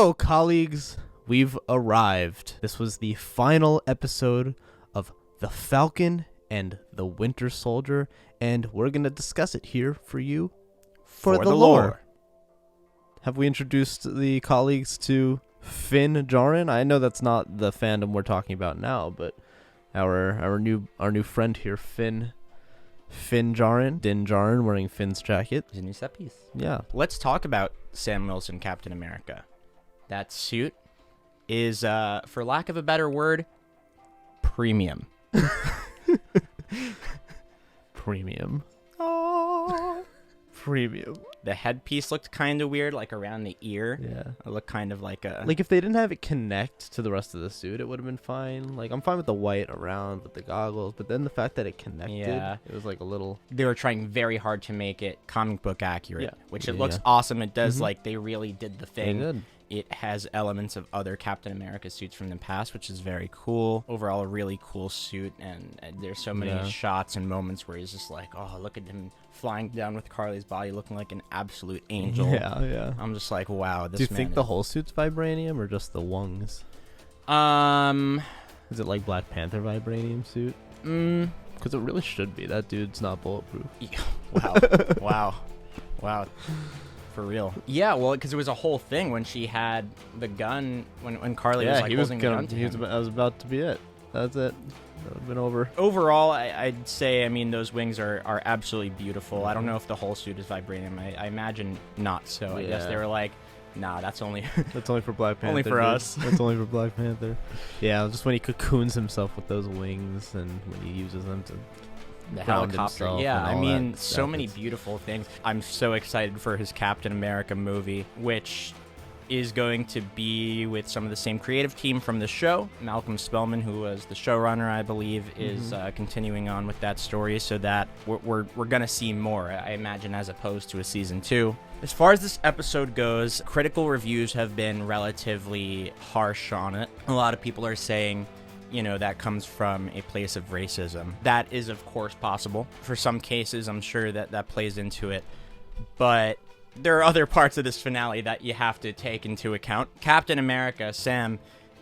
So, colleagues, we've arrived. This was the final episode of The Falcon and the Winter Soldier, and we're going to discuss it here for you for the lore. Have we introduced the colleagues to Finn Djarin? I know that's not the fandom we're talking about now, but our new friend here, Finn Djarin, Din Djarin, wearing Finn's jacket. He's a new set piece. Yeah. Let's talk about Sam Wilson, Captain America. That suit is, for lack of a better word, premium. Premium. Oh, premium. The headpiece looked kind of weird, like around the ear. Yeah. It looked kind of like a... Like, if they didn't have it connect to the rest of the suit, it would have been fine. Like, I'm fine with the white around with the goggles, but then the fact that it connected, it was like a little... They were trying very hard to make it comic book accurate, which it looks Yeah. awesome. It does, like, they really did the thing. They did. It has elements of other Captain America suits from the past, which is very cool. Overall, a really cool suit, and there's so many shots and moments where he's just like, oh, look at him flying down with Carly's body, looking like an absolute angel. Yeah. I'm just like, wow, this Do you man think the whole suit's vibranium or just the wings? Is it like Black Panther vibranium suit? Because it really should be. That dude's not bulletproof. Wow. For real. Yeah, well, because it was a whole thing when she had the gun, when Carly was like holding the gun to him. That was about to be it. That's it. That would have been over. Overall, I'd say, I mean, those wings are absolutely beautiful. I don't know if the whole suit is vibranium. I imagine not so. I guess they were like, nah, that's only... That's only for Black Panther. Only for us. That's only for Black Panther. Yeah, just when he cocoons himself with those wings and when he uses them to... The helicopter, yeah. I mean, so many beautiful things. I'm so excited for his Captain America movie, which is going to be with some of the same creative team from the show. Malcolm Spellman, who was the showrunner, I believe, is continuing on with that story, so that we're going to see more, I imagine, as opposed to a season 2. As far as this episode goes, critical reviews have been relatively harsh on it. A lot of people are saying, you know, that comes from a place of racism. That is, of course, possible. For some cases, I'm sure that plays into it. But there are other parts of this finale that you have to take into account. Captain America, Sam,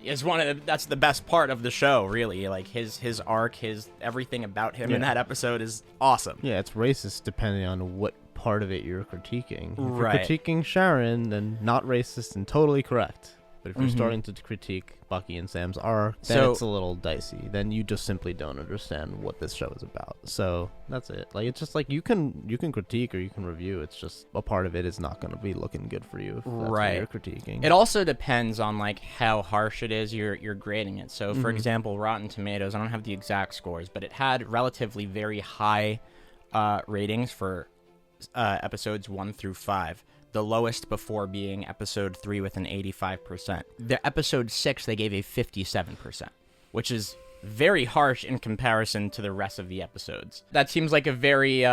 is that's the best part of the show, really. Like, his arc, everything about him in that episode is awesome. Yeah, it's racist depending on what part of it you're critiquing. If you're Right. critiquing Sharon, then not racist and totally correct. But if you're starting to critique Bucky and Sam's arc, then it's a little dicey. Then you just simply don't understand what this show is about. So that's it. Like, it's just like you can critique or you can review. It's just a part of it is not going to be looking good for you if that's what you're critiquing. It also depends on like how harsh it is you're grading it. So for example, Rotten Tomatoes, I don't have the exact scores, but it had relatively very high ratings for episodes 1 through 5. The lowest before being episode 3 with an 85%. The episode 6, they gave a 57%, which is very harsh in comparison to the rest of the episodes. That seems like a very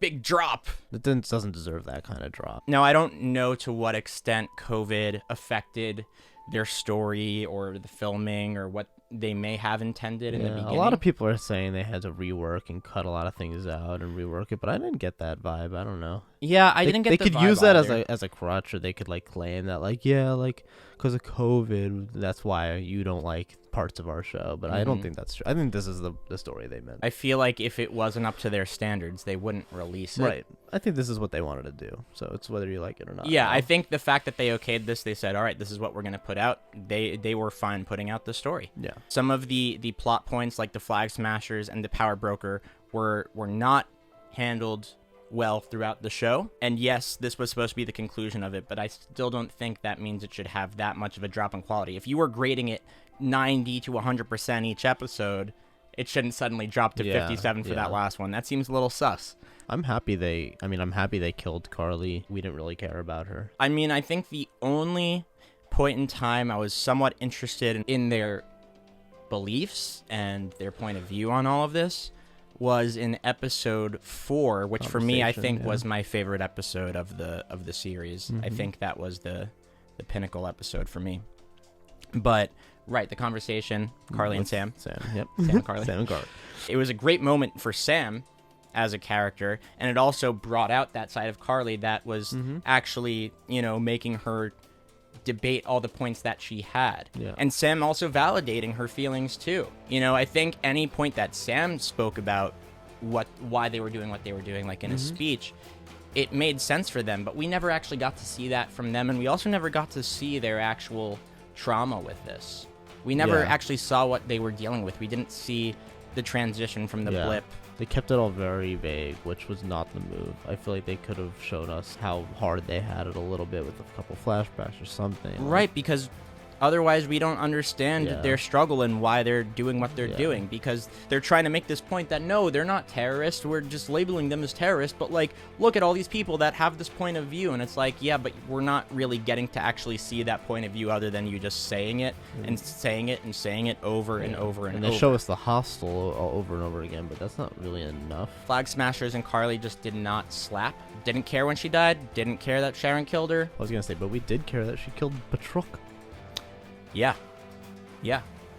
big drop. It doesn't deserve that kind of drop. Now, I don't know to what extent COVID affected their story or the filming or what they may have intended in the beginning. A lot of people are saying they had to rework and cut a lot of things out and rework it, but I didn't get that vibe. I don't know. Yeah, I didn't get the vibe. They could use that either. as a crutch, or they could like claim that like because of COVID, that's why you don't like parts of our show. But I don't think that's true. I think this is the story they meant. I feel like if it wasn't up to their standards, they wouldn't release it. Right. I think this is what they wanted to do. So it's whether you like it or not. Yeah, I think the fact that they okayed this, they said, all right, this is what we're going to put out. They were fine putting out the story. Yeah. Some of the plot points, like the Flag Smashers and the Power Broker, were not handled well throughout the show. And yes, this was supposed to be the conclusion of it, but I still don't think that means it should have that much of a drop in quality. If you were grading it 90 to 100% each episode, it shouldn't suddenly drop to 57 for that last one. That seems a little sus. I'm happy they killed Carly. We didn't really care about her. I mean, I think the only point in time I was somewhat interested in their beliefs and their point of view on all of this was in episode 4, which for me I think was my favorite episode of the series. I think that was the pinnacle episode for me. But right, the conversation, Carly and Sam. Sam, yep. Sam and Carly. Sam and Carly. It was a great moment for Sam as a character, and it also brought out that side of Carly that was actually, making her debate all the points that she had. Yeah. And Sam also validating her feelings too. I think any point that Sam spoke about why they were doing what they were doing, like in a speech, it made sense for them, but we never actually got to see that from them, and we also never got to see their actual trauma with this. We never actually saw what they were dealing with. We didn't see the transition from the blip. They kept it all very vague, which was not the move. I feel like they could have shown us how hard they had it a little bit with a couple flashbacks or something. Right, because otherwise we don't understand their struggle and why they're doing what they're doing, because they're trying to make this point that, no, they're not terrorists. We're just labeling them as terrorists. But, like, look at all these people that have this point of view. And it's like, yeah, but we're not really getting to actually see that point of view other than you just saying it and saying it and saying it over and over and over. And they show us the hostile over and over again, but that's not really enough. Flag Smashers and Carly just did not slap. Didn't care when she died. Didn't care that Sharon killed her. I was going to say, but we did care that she killed Batroc. Yeah,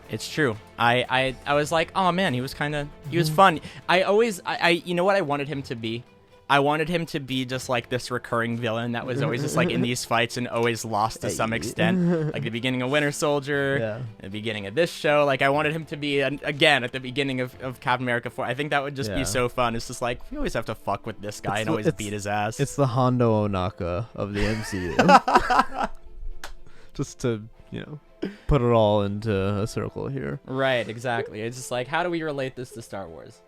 it's true. I was like, oh man, he was fun. You know what I wanted him to be? I wanted him to be just like this recurring villain that was always just like in these fights and always lost to some extent. Like the beginning of Winter Soldier, the beginning of this show. Like I wanted him to be, again, at the beginning of Captain America 4. I think that would just be so fun. It's just like, we always have to fuck with this guy and always beat his ass. It's the Hondo Onaka of the MCU. Just to, put it all into a circle here. Right, exactly. It's just like, how do we relate this to Star Wars?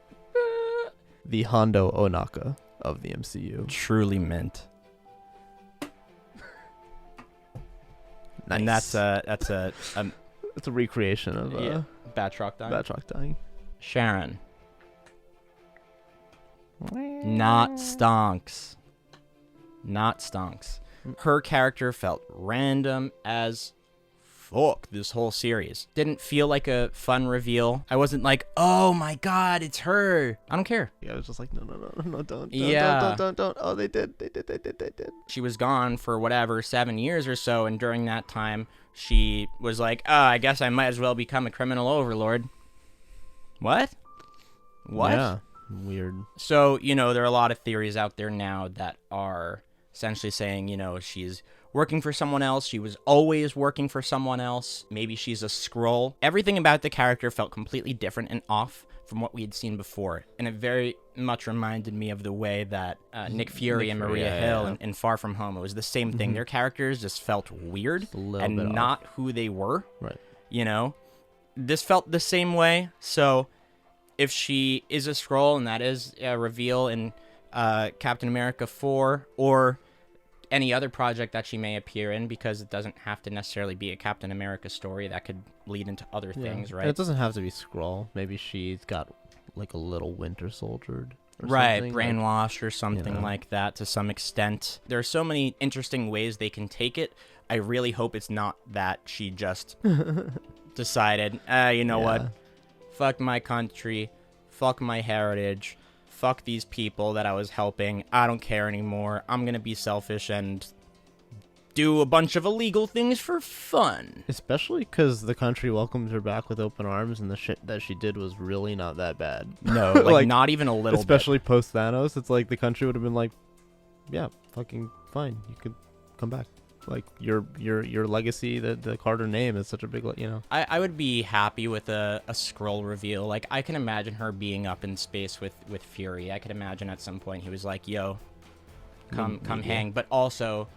The Hondo Onaka of the MCU. Truly mint. Nice. And that's a it's a recreation of Batroc dying. Batroc dying. Sharon. Not stonks. Her character felt random as fuck this whole series. Didn't feel like a fun reveal. I wasn't like, oh my god, it's her. I don't care. Yeah, I was just like, no, don't. Oh, they did. She was gone for whatever, 7 years or so, and during that time, she was like, I guess I might as well become a criminal overlord. What? Yeah, weird. So, there are a lot of theories out there now that are essentially saying, she's working for someone else. She was always working for someone else. Maybe she's a Skrull. Everything about the character felt completely different and off from what we had seen before. And it very much reminded me of the way that Nick Fury and Maria Hill in Far From Home, it was the same thing. Their characters just felt weird and not who they were. Right. This felt the same way. So if she is a Skrull and that is a reveal in Captain America 4 or any other project that she may appear in, because it doesn't have to necessarily be a Captain America story, that could lead into other things, right? And it doesn't have to be Skrull. Maybe she's got like a little Winter Soldiered. Right, brainwashed or something like that to some extent. There are so many interesting ways they can take it. I really hope it's not that she just decided, what? Fuck my country. Fuck my heritage. Fuck these people that I was helping. I don't care anymore. I'm going to be selfish and do a bunch of illegal things for fun. Especially because the country welcomed her back with open arms, and the shit that she did was really not that bad. No, like not even a little especially bit. Post Thanos, it's like the country would have been like, yeah, fucking fine. You could come back. Like your legacy, the Carter name is such a big, I would be happy with a Skrull reveal. Like I can imagine her being up in space with Fury. I could imagine at some point he was like, "Yo, come hang." But also,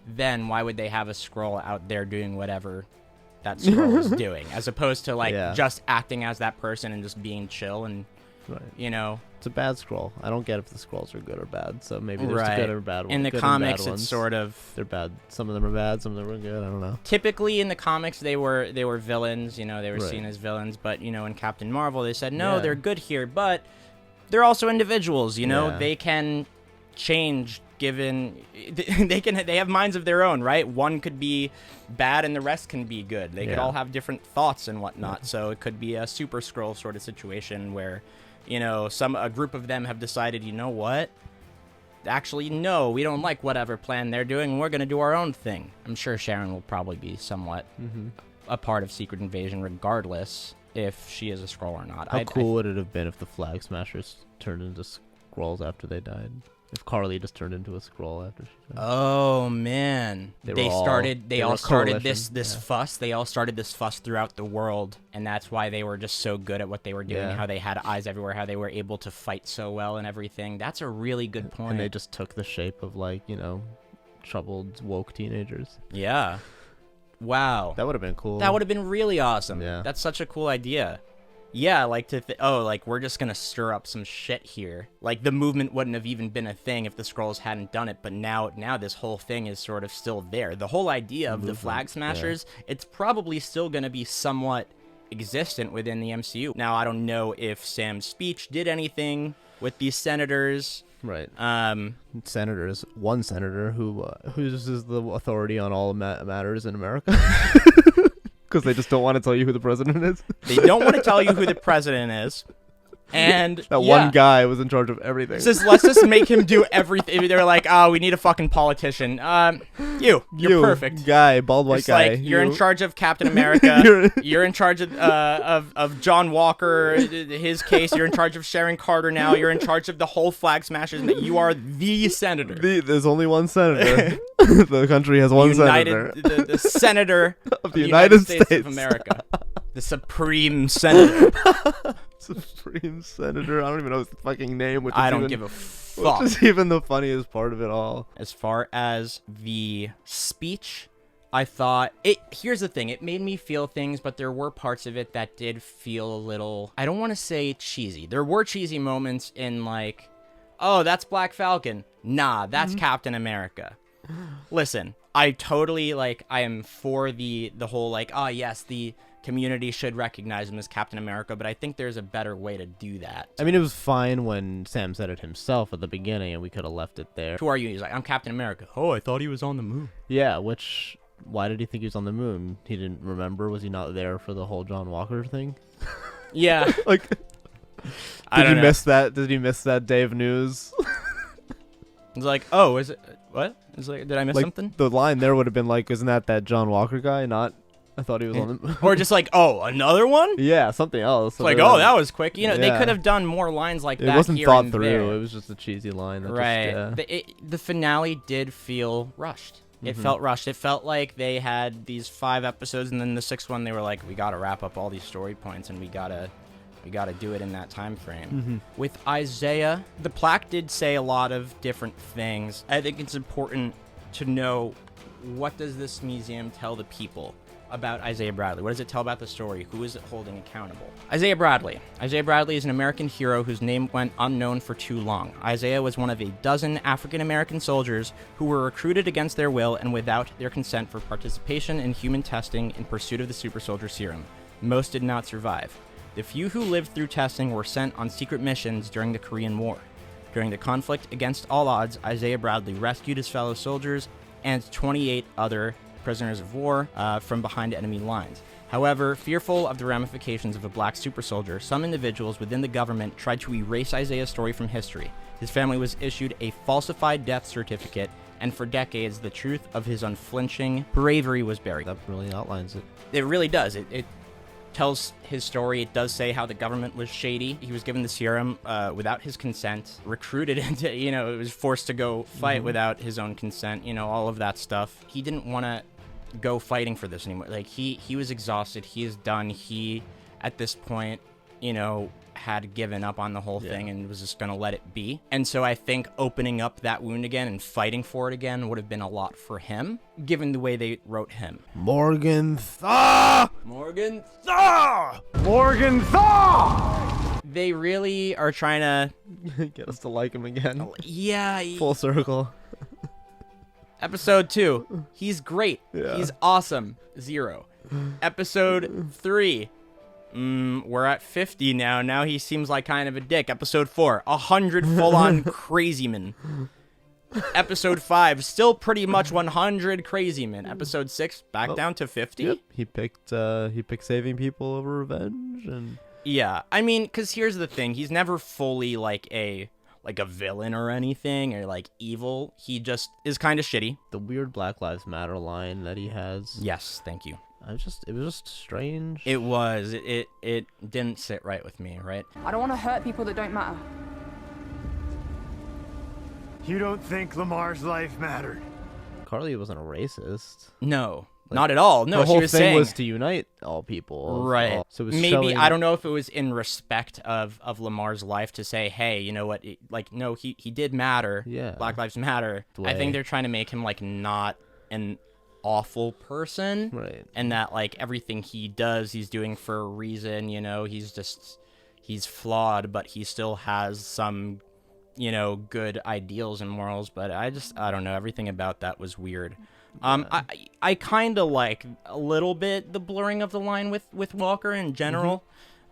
then why would they have a Skrull out there doing whatever that Skrull is doing, as opposed to just acting as that person and just being chill and It's a bad Skrull. I don't get if the Skrulls are good or bad, so maybe there's good or bad ones. In the comics, it's sort of... They're bad. Some of them are bad, some of them are good. I don't know. Typically, in the comics, they were villains. They were seen as villains. But, in Captain Marvel, they said, no, they're good here. But they're also individuals, They can change given... They have minds of their own, right? One could be bad and the rest can be good. They could all have different thoughts and whatnot. So it could be a Super Skrull sort of situation where... a group of them have decided, what? Actually, no, we don't like whatever plan they're doing. We're going to do our own thing. I'm sure Sharon will probably be somewhat a part of Secret Invasion regardless if she is a Skrull or not. How cool would it have been if the Flag Smashers turned into Skrulls after they died. If Carly just turned into a Skrull after she died. Oh man, they all started this yeah. fuss. They all started this fuss throughout the world, and that's why they were just so good at what they were doing. Yeah. How they had eyes everywhere. How they were able to fight so well and everything. That's a really good point. And they just took the shape of like troubled woke teenagers. Yeah. Wow. That would have been cool. That would have been really awesome. Yeah. That's such a cool idea. Yeah, like like we're just gonna stir up some shit here. Like the movement wouldn't have even been a thing if the Skrulls hadn't done it, but now this whole thing is sort of still there. The whole idea of the Flag Smashers, it's probably still gonna be somewhat existent within the MCU. Now I don't know if Sam's speech did anything with these senators. Right. Senators. One senator who's the authority on all matters in America. Because they just don't want to tell you who the president is. They don't want to tell you who the president is. And that one guy was in charge of everything. Says, let's just make him do everything. They're like, oh, we need a fucking politician. You're perfect. Guy, bald white it's guy. Like, you're in charge of Captain America. You're in charge of John Walker, his case. You're in charge of Sharon Carter now. You're in charge of the whole Flag Smashers. And you are the senator. There's only one senator. The country has one senator. The senator of the United States of America. The Supreme Senator. Supreme Senator. I don't even know his fucking name. I don't give a fuck. Which is even the funniest part of it all. As far as the speech, I thought here's the thing. It made me feel things, but there were parts of it that did feel a little, I don't want to say cheesy. There were cheesy moments in like, oh, that's Black Falcon. Nah, that's Captain America. Listen, I totally I am for the whole yes, the community should recognize him as Captain America, but I think there's a better way to do that. I mean, it was fine when Sam said it himself at the beginning, and we could have left it there. Who are you? He's like, I'm Captain America. Oh, I thought he was on the moon. Yeah, why did he think he was on the moon? He didn't remember? Was he not there for the whole John Walker thing? Yeah. Did you miss that? Did you miss that day of news? It's like, oh, is it, what? It's like, did I miss something? The line there would have been like, isn't that John Walker guy? Not... I thought he was on the... Or just like, oh, another one? Yeah, something else. It's like, oh, that was quick. They could have done more lines like that. It wasn't here thought and through. there. It was just a cheesy line. Right. The finale did feel rushed. It felt rushed. It felt like they had these 5 episodes, and then the 6th one, they were like, we got to wrap up all these story points, and we got to do it in that time frame. With Isaiah, the plaque did say a lot of different things. I think it's important to know, what does this museum tell the people about Isaiah Bradley? What does it tell about the story? Who is it holding accountable? Isaiah Bradley. Isaiah Bradley is an American hero whose name went unknown for too long. Isaiah was one of a dozen African-American soldiers who were recruited against their will and without their consent for participation in human testing in pursuit of the super soldier serum. Most did not survive. The few who lived through testing were sent on secret missions during the Korean War. During the conflict against all odds, Isaiah Bradley rescued his fellow soldiers and 28 other prisoners of war from behind enemy lines. However, fearful of the ramifications of a black super soldier, some individuals within the government tried to erase Isaiah's story from history. His family was issued a falsified death certificate, and for decades, the truth of his unflinching bravery was buried. That really outlines it. It really does. It tells his story. It does say how the government was shady. He was given the serum without his consent, recruited into, it was forced to go fight without his own consent, all of that stuff. He didn't want to go fighting for this anymore. He was exhausted. He is done. He, at this point, had given up on the whole thing and was just going to let it be. And so I think opening up that wound again and fighting for it again would have been a lot for him, given the way they wrote him. Morgan Thaw! Morgan Thaw! Morgan Thaw! They really are trying to get us to like him again. Yeah. Full circle. Episode 2. He's great. Yeah. He's awesome. 0. Episode 3. We're at 50 now. Now he seems like kind of a dick. Episode 4, 100 full-on crazy men. Episode 5, still pretty much 100 crazy men. Episode 6, back down to 50. Yep. He picked saving people over revenge, and yeah. I mean, because here's the thing: he's never fully like a villain or anything, or like evil. He just is kind of shitty. The weird Black Lives Matter line that he has. Yes, thank you. It was just strange. It was. It didn't sit right with me, right? I don't want to hurt people that don't matter. You don't think Lamar's life mattered? Carly wasn't a racist. No. Not at all. No, the whole she was thing saying was to unite all people. Right. So it was maybe showing... I don't know if it was in respect of Lamar's life to say, hey, you know what? No, he did matter. Yeah. Black Lives Matter. I think they're trying to make him like not an awful person, right? And that like everything he does, he's doing for a reason. You know, he's flawed, but he still has some, you know, good ideals and morals. But I don't know. Everything about that was weird. I kind of like a little bit the blurring of the line with Walker in general,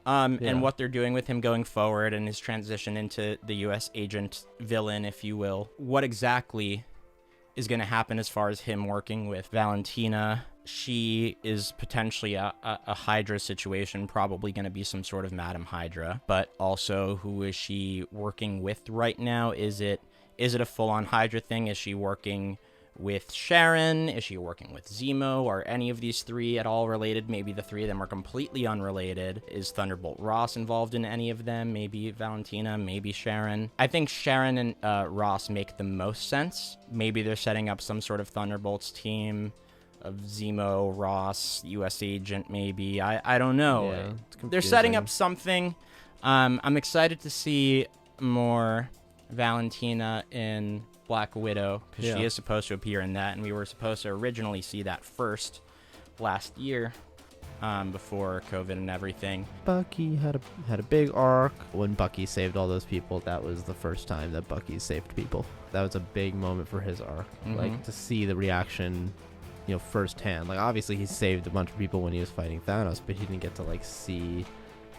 and what they're doing with him going forward and his transition into the U.S. agent villain, if you will. What exactly is going to happen as far as him working with Valentina? She is potentially a Hydra situation, probably going to be some sort of Madam Hydra, but also who is she working with right now? Is it a full-on Hydra thing? Is she working with Sharon? Is she working with Zemo? Are any of these three at all related? Maybe the three of them are completely unrelated. Is Thunderbolt Ross involved in any of them? Maybe Valentina, maybe Sharon. I think Sharon and Ross make the most sense. Maybe they're setting up some sort of Thunderbolts team of Zemo, Ross, U.S. agent, maybe. I don't know. Yeah, they're setting up something. I'm excited to see more Valentina in Black Widow, because she is supposed to appear in that, and we were supposed to originally see that first last year, before COVID and everything. Bucky had a big arc. When Bucky saved all those people, that was the first time that Bucky saved people. That was a big moment for his arc. Like, to see the reaction, you know, firsthand. Like, obviously he saved a bunch of people when he was fighting Thanos, but he didn't get to like see,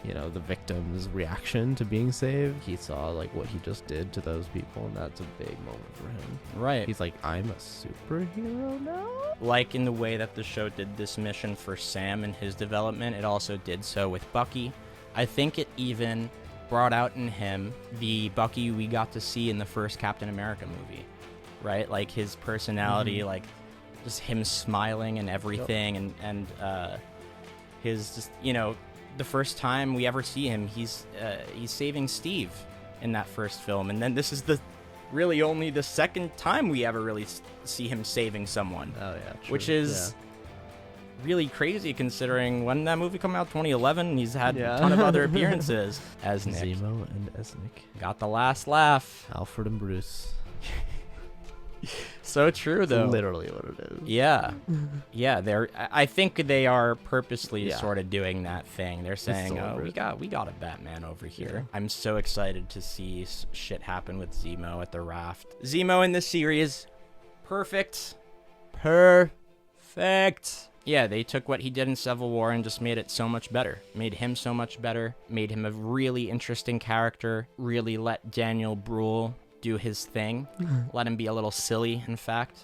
you know, the victim's reaction to being saved. He saw like what he just did to those people, and that's a big moment for him. Right. He's like, I'm a superhero now? Like in the way that the show did this mission for Sam and his development, it also did so with Bucky. I think it even brought out in him the Bucky we got to see in the first Captain America movie, right? Like his personality, like just him smiling and everything, and his just, you know, the first time we ever see him, he's saving Steve in that first film, and then this is really only the second time we ever really see him saving someone. Oh yeah, true. Which is really crazy considering when that movie came out, 2011. He's had a ton of other appearances as Nick. Zemo and as Nick. Got the last laugh. Alfred and Bruce. So true, though. That's literally what it is. Yeah. I think they are purposely sort of doing that thing. They're saying, "Oh, we got a Batman over here." Yeah. I'm so excited to see shit happen with Zemo at the raft. Zemo in this series, perfect. Yeah, they took what he did in Civil War and just made it so much better. Made him so much better. Made him a really interesting character. Really let Daniel Bruhl do his thing. Let him be a little silly, in fact.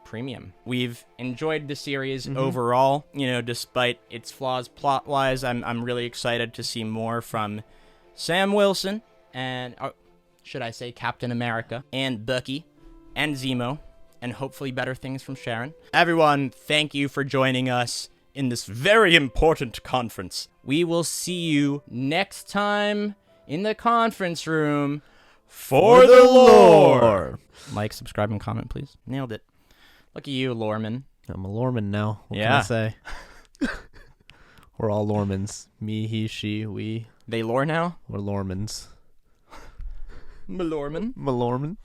Premium. We've enjoyed the series overall, you know, despite its flaws plot-wise. I'm really excited to see more from Sam Wilson and, should I say, Captain America and Bucky and Zemo, and hopefully better things from Sharon. Everyone, thank you for joining us in this very important conference. We will see you next time in the conference room for the lore. Like, subscribe, and comment, please. Nailed it. Look at you, Loreman. I'm a Loreman now. What can I say? We're all Loremans. Me, he, she, we. They lore now? We're Loremans. Malorman. Malorman.